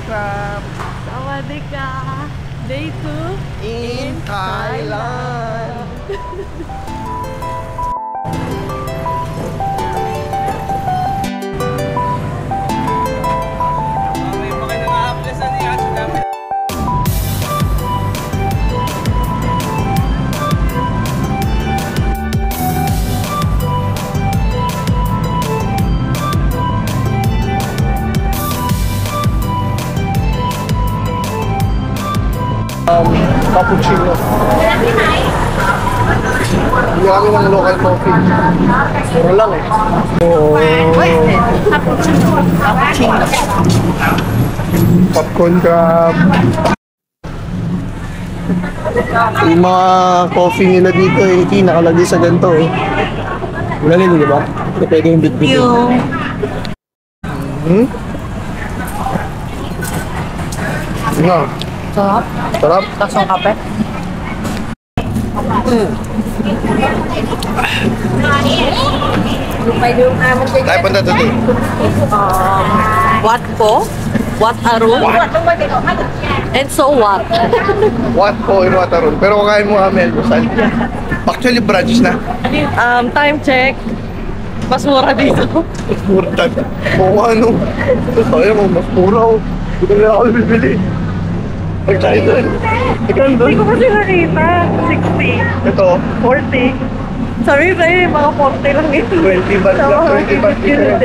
crab. Sawadika! Day 2 In Thailand. Cappuccino. Hindi kami ng local coffee. Puro lang eh. Cappuccino. Popcorn crab. Yung mga coffee nila dito eh, nakalagay sa ganito eh. Galing di ba? Pwede yung bit-bit. Nga. Sarap. Sarap. Tasong kape. Tayo punta today. What po? What a room? And so what? What po in Watarun. Pero kakain mo kami almusal. Actually, brunch na. Time check. Mas mura dito. Mas mura tayo. Oo ano. Sabi mo, mas mura oh. Hindi na ako bibili. Pag-try doon. Ikaw doon. Hindi ko kasi nakita. 60. Ito. 40. Sabi sa'yo, mga 40 lang ito. 20 baht lang. 20 baht lang.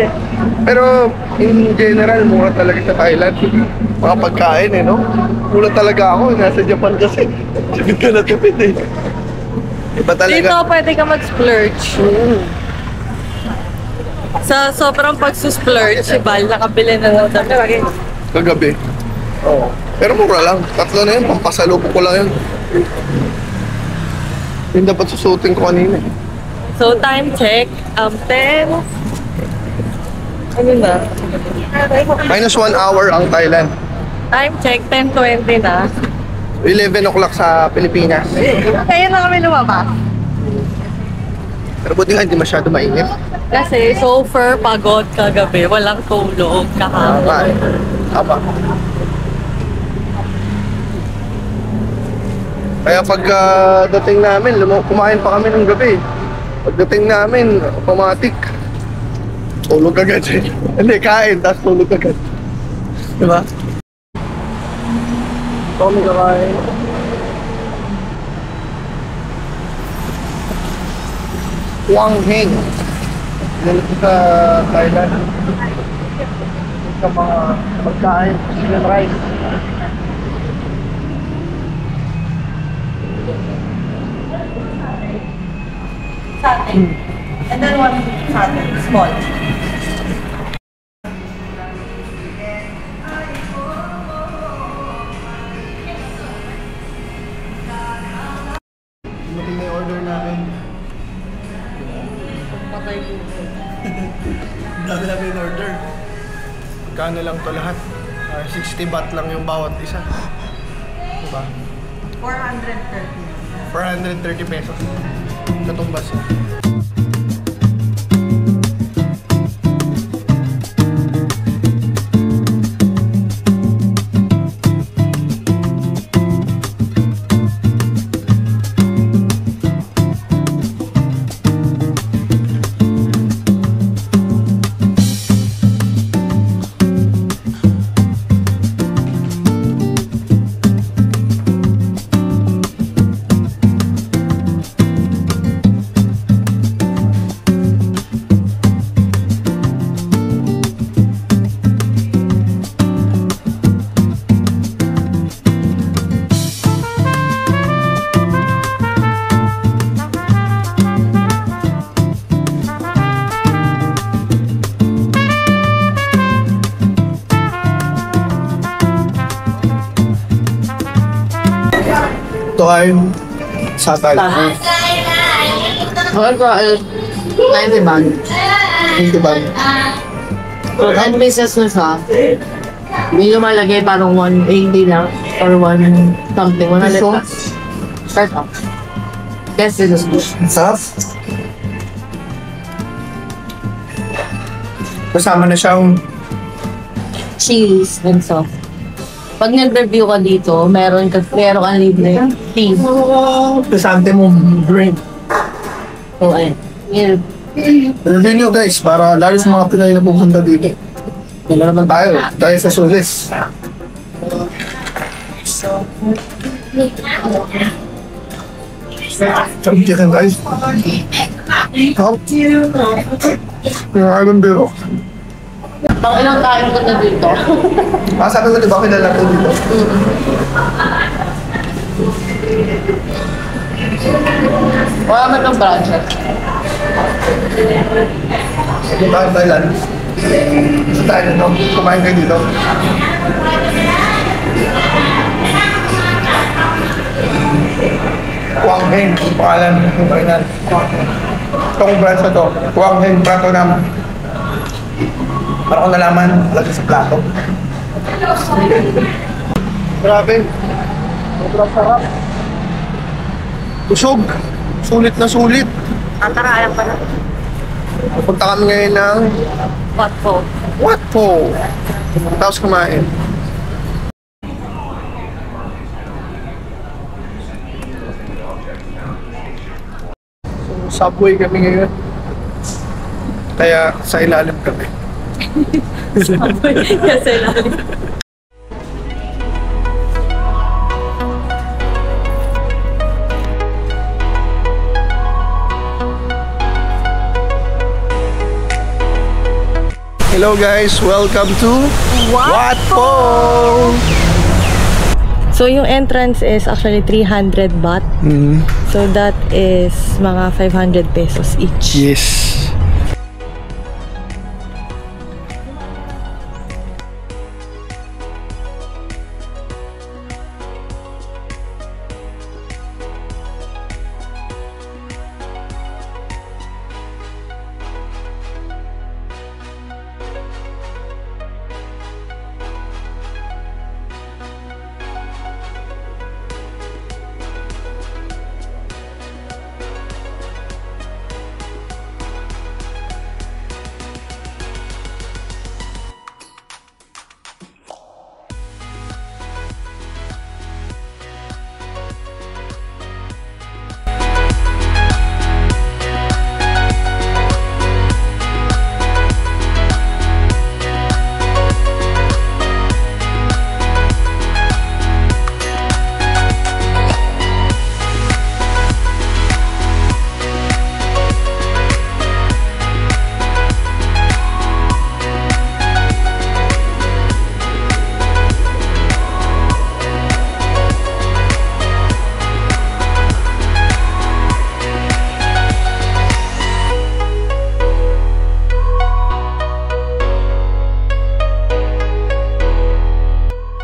Pero in general, mura talaga sa Thailand. Mga pagkain eh, no? Mura talaga ako. Nasa Japan kasi. Tipid ka na tipid eh. Iba talaga. Dito pwede ka mag-splurge. Sa sobrang pagsusplurge, si Bal, nakabili na lang dami. Kagabi. Oo. Pero mura lang. Tatlo na yun. Pampasalupo ko lang yun. Yung dapat susutin ko kanina eh. So time check, 10. Ano na? Minus 1 hour ang Thailand. Time check, 10:20 na. 11 o'clock sa Pilipinas. Kaya na kami lumabas. Pero buti nga hindi masyado mainit. Kasi so far pagod kagabi, walang tulog kahapon. Tama. Kaya pag dating namin, kumain pa kami ng gabi. Pagdating namin, automatic. Tulog agad eh. Hindi, kain, tapos tulog agad. Diba? Ito kami kakain. Quang Heng. Dito sa Thailand. Sa mga pagkain, chicken rice. Satay. And then one satay, small. Dumating na yung order namin. Patay po. Dami namin yung order. Magkano lang to lahat? 60 baht lang yung bawat isa. Diba? 430 pesos. Katumbas. Ito ay satay. Mahal ko, 90 baht. 20 baht. 10 pieces na siya. Hindi lumalagay parang 180 lang or 1 something, 100 plus. Start up. Yes, it is good. Sarap. Kasama na siyang Cheese and soft. Pag nag-review ka dito, meron kang libre tea. Kasante mo drink. So, ayun. Yun. Review nyo guys, para lalo sa mga Pinoy na pupunta dito. Wala naman tayo sa Sulis. Chicken guys. Top. Yung biro. Pang ilang kain ko na dito. Sabi ko diba kilala ko dito? Wala man itong branches. Dito tayo Thailand. Gusto tayo na kumain kayo dito. Quang Heng, yung pangalan ng kainan. Itong branch na to, Quang Heng Prato Nam. Para ko nalaman, lagi sa plato. Grabe. Sobrang sarap. Busog. Sulit na sulit. Tara, alam pa na. Pupunta kami ngayon ng What po? What po? Tapos kumain. So, subway kami ngayon. Kaya sa ilalim kami. Yes, ilalim. Hello guys, welcome to What Po? So, yung entrance is actually 300 baht. So, that is mga 500 pesos each. Yes.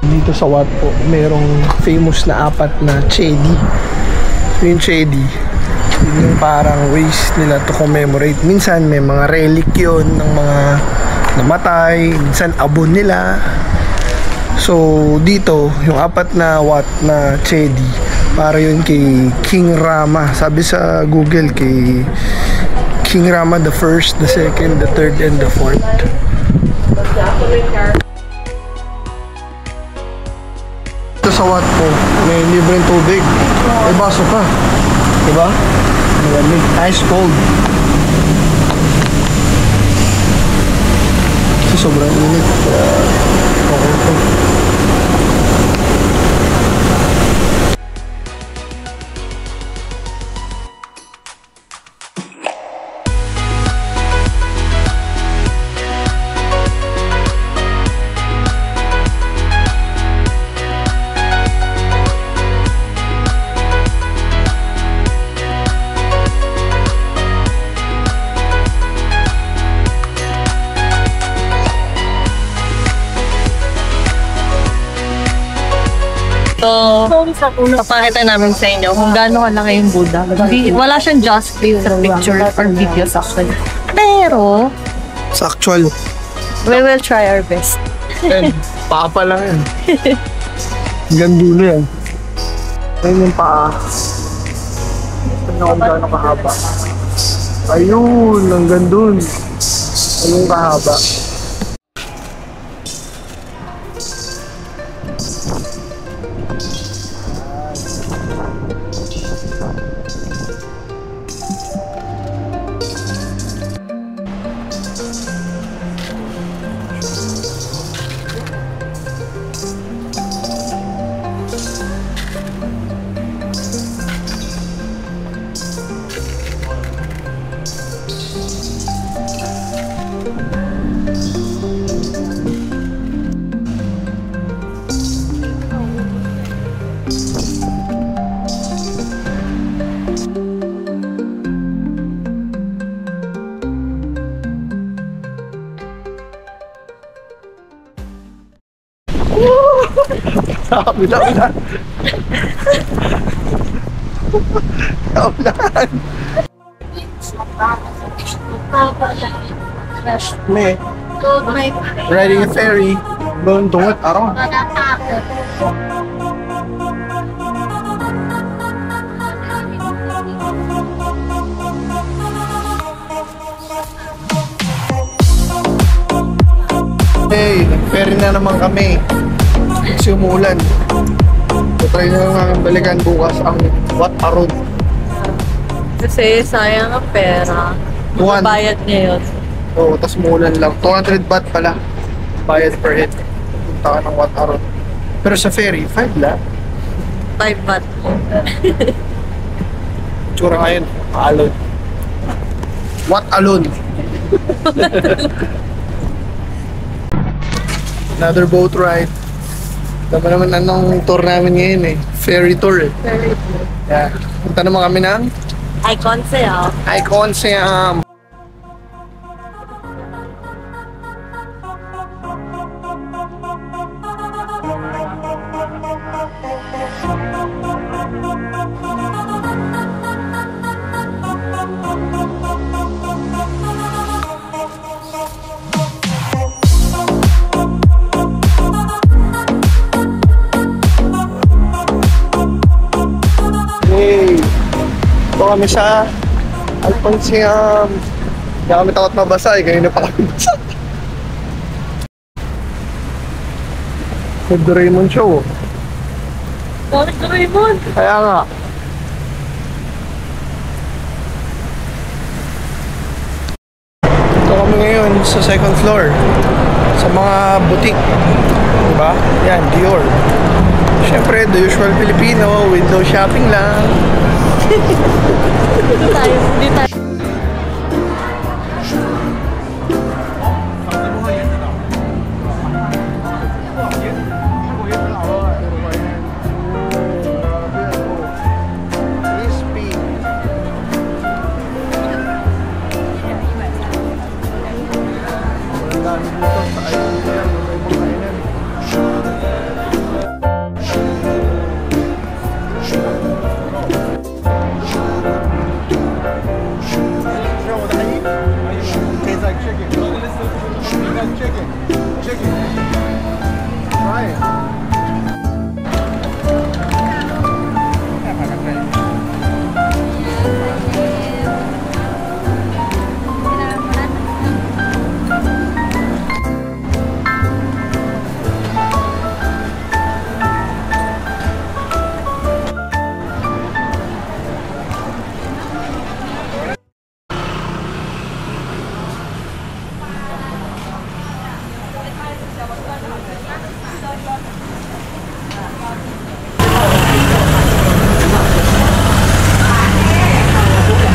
Dito sa Wat Po, merong famous na apat na chedi. Yung chedi, yun yung parang ways nila to commemorate. Minsan may mga relic yun ng mga namatay, minsan abon nila. So dito, yung apat na Wat na chedi, para yun kay King Rama. Sabi sa Google, kay King Rama the first, the second, the third, and the fourth. Sa Wat Po, may libreng tubig. May baso ka. Diba? Malamig. Ice cold. Kasi sobrang init. Okay. So, papakita namin sa inyo kung gaano kalaki yung Buddha. Wala siyang just clip sa picture or videos actually. Pero, Sa actual. we will try our best. And, paa pa lang yan. Hanggang dulo yan. Ayun yung paa. Tignan kung gaano kahaba. Ayun, hanggang dun. Ayun kahaba. Sabi na ulan. Ulan. May riding a ferry. Tungot araw. Hey, nag-ferry na naman kami. Kasi umulan. Try na lang namin balikan bukas ang Wat Arun. Kasi sayang ang pera. One. Bayad niya yun. Oo, tapos umulan lang. 200 baht pala. Bayad per head. Punta ka ng Wat Arun. Pero sa ferry, 5 lang. 5 baht. Tsura ngayon, alon. Wat alon. Another boat ride. Tama naman anong tour namin ngayon eh. Ferry tour eh. Very Yeah. Punta naman kami ng icon siya. Icon Siam. Hey! Ito kami sa Alfonsiam. Hindi kami takot mabasa eh. Kanina pa kami basa. May Doraemon show. Bakit Doraemon? Kaya nga. Ito kami ngayon sa second floor. Sa mga boutique. Diba? Yan, Dior. Siyempre, the usual Filipino, window shopping lang. Hindi tayo.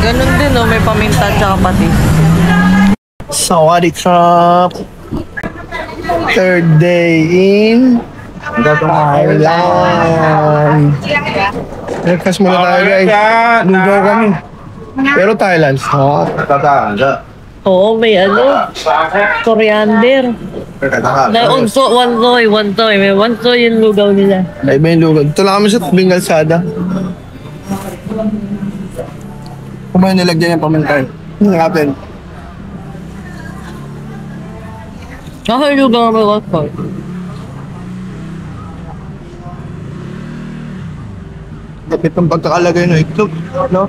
Ganun din, no? May paminta tsaka patis. Sawadee Krap! Third day in Thailand! Breakfast muna tayo guys. Lugaw kami. Pero Thailand. Oh. Oo, may coriander. May one toy. May one toy yung lugaw nila. Ay ba yung lugaw? Ito lang kami sa tabing kalsada. Kumain nilagyan yung pamintay. Ano natin? Ako yung lugaw may one toy. Lapit ng pagkakalagay ng itlog. No?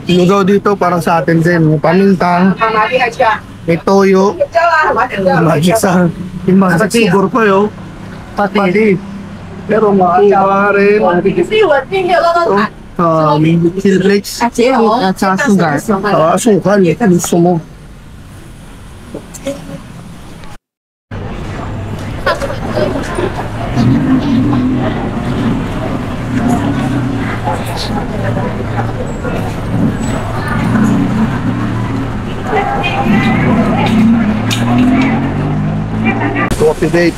Lugaw dito parang sa atin din. May paminta, may toyo, magic sa siguro pa yun. Pati. Pero makuha rin. Chili flakes. At saka sugar. Asukal. Gusto mo. Coffee coffee date.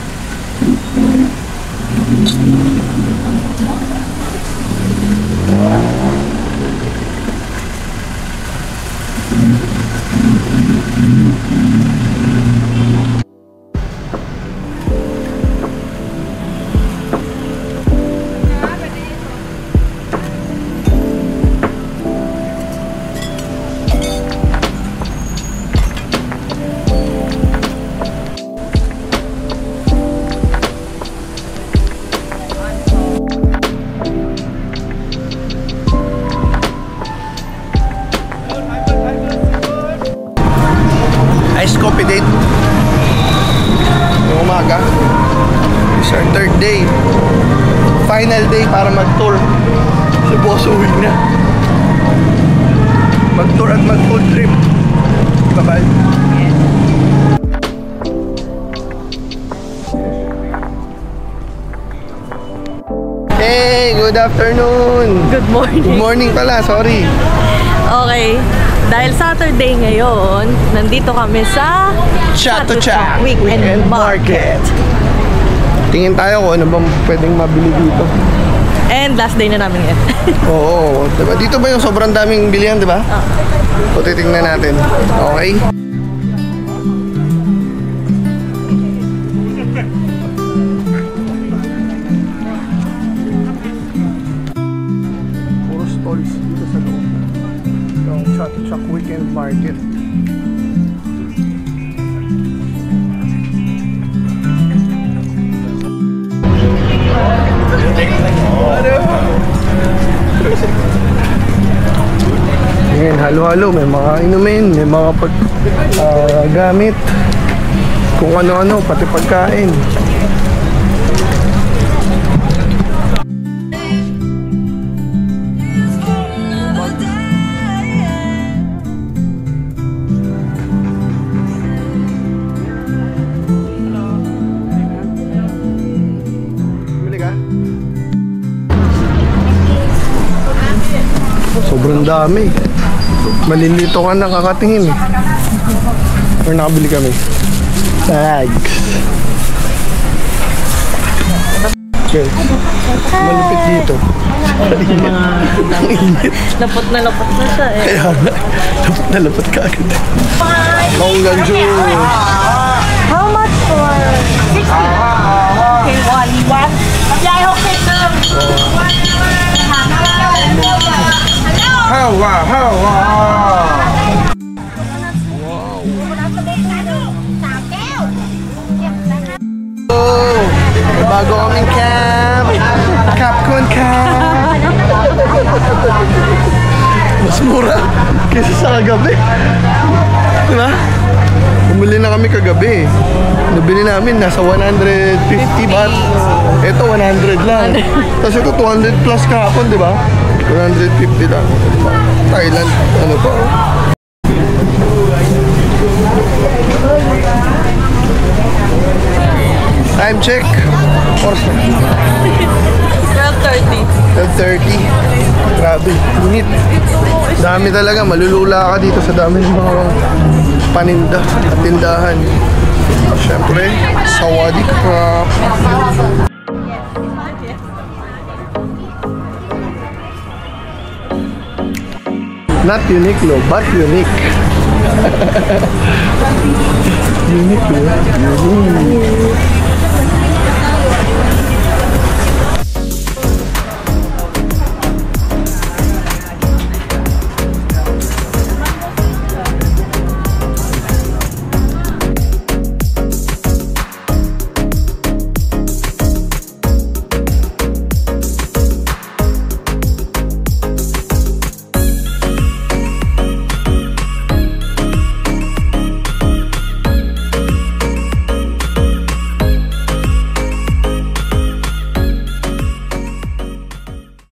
Iced coffee date. Ngayong umaga. It's our third day. Final day para mag-tour. Si boss uwi na. Mag-tour at mag-food trip. Bye-bye. Hey, good afternoon. Good morning. Good morning pala, sorry. Okay. Dahil Saturday ngayon, nandito kami sa Chatuchak Weekend Market. Tingin tayo kung ano bang pwedeng mabili dito. And last day na namin yan. Oo, diba? Dito ba yung sobrang daming bilihan, diba? O titingnan natin. Okay? Puro stalls dito sa loob. Yung Chatuchak Weekend Market. Ngayon, halo-halo, may mga inumin, may mga gamit, kung ano-ano, pati pagkain. Bili ka? Sobrang dami. Malilito ka na kakatingin. Or nakabili kami. Bags. Okay. Malupit dito. Ang init. Lapot na siya eh. Kaya na lapot ka agad. Monggan juice. How much for? 60. Okay, one. Hawa, hawa. Oh, may bago kaming camp. Capcom camp. Mas mura kaysa sa kagabi. Diba? Bumili na kami kagabi. Nabili namin nasa 150 baht. Ito 100 lang. Tapos ito 200 plus kahapon, di ba? 150 lang. Thailand, ano pa? Time check. 12:30. 12:30. Grabe, init. Dami talaga, malulula ka dito sa dami ng mga paninda at tindahan. Siyempre, Sawadee Krap. Not Uniqlo, but unique. Uniqlo.